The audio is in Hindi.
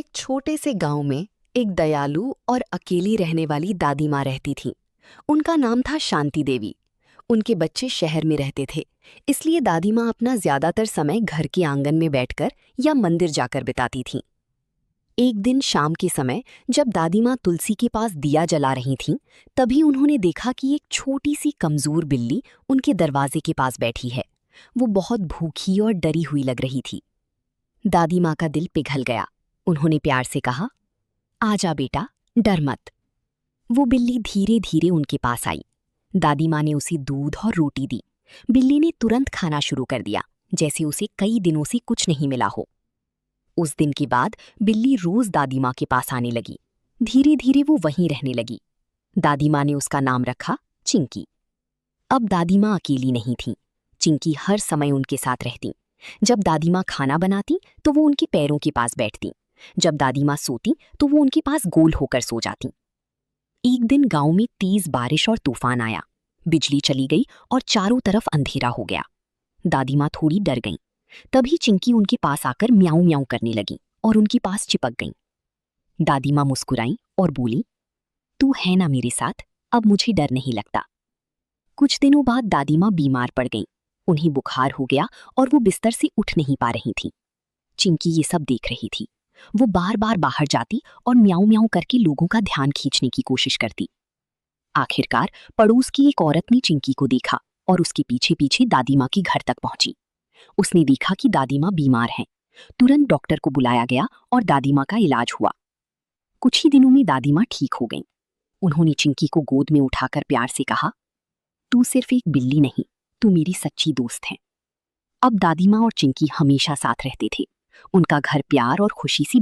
एक छोटे से गांव में एक दयालु और अकेली रहने वाली दादी माँ रहती थीं। उनका नाम था शांति देवी। उनके बच्चे शहर में रहते थे, इसलिए दादी माँ अपना ज्यादातर समय घर के आंगन में बैठकर या मंदिर जाकर बिताती थीं। एक दिन शाम के समय जब दादी माँ तुलसी के पास दिया जला रही थीं, तभी उन्होंने देखा कि एक छोटी सी कमजोर बिल्ली उनके दरवाजे के पास बैठी है। वो बहुत भूखी और डरी हुई लग रही थी। दादी माँ का दिल पिघल गया। उन्होंने प्यार से कहा, आजा बेटा, डर मत। वो बिल्ली धीरे धीरे उनके पास आई। दादी माँ ने उसे दूध और रोटी दी। बिल्ली ने तुरंत खाना शुरू कर दिया, जैसे उसे कई दिनों से कुछ नहीं मिला हो। उस दिन के बाद बिल्ली रोज दादी माँ के पास आने लगी। धीरे धीरे वो वहीं रहने लगी। दादी माँ ने उसका नाम रखा चिंकी। अब दादी माँ अकेली नहीं थीं। चिंकी हर समय उनके साथ रहती। जब दादी माँ खाना बनाती तो वो उनके पैरों के पास बैठती। जब दादी माँ सोती तो वो उनके पास गोल होकर सो जाती। एक दिन गांव में तेज बारिश और तूफान आया। बिजली चली गई और चारों तरफ अंधेरा हो गया। दादी माँ थोड़ी डर गईं। तभी चिंकी उनके पास आकर म्याऊं म्याऊं करने लगी और उनके पास चिपक गईं। दादी माँ मुस्कुराईं और बोली, तू है ना मेरे साथ, अब मुझे डर नहीं लगता। कुछ दिनों बाद दादी माँ बीमार पड़ गईं। उन्हें बुखार हो गया और वो बिस्तर से उठ नहीं पा रही थीं। चिंकी ये सब देख रही थी। वो बार बार बाहर जाती और म्याऊं म्याऊं करके लोगों का ध्यान खींचने की कोशिश करती। आखिरकार पड़ोस की एक औरत ने चिंकी को देखा और उसके पीछे पीछे दादी माँ के घर तक पहुंची। उसने देखा कि दादी माँ बीमार हैं। तुरंत डॉक्टर को बुलाया गया और दादी माँ का इलाज हुआ। कुछ ही दिनों में दादी माँ ठीक हो गईं। उन्होंने चिंकी को गोद में उठाकर प्यार से कहा, तू सिर्फ एक बिल्ली नहीं, तू मेरी सच्ची दोस्त है। अब दादी माँ और चिंकी हमेशा साथ रहते थे। उनका घर प्यार और खुशी से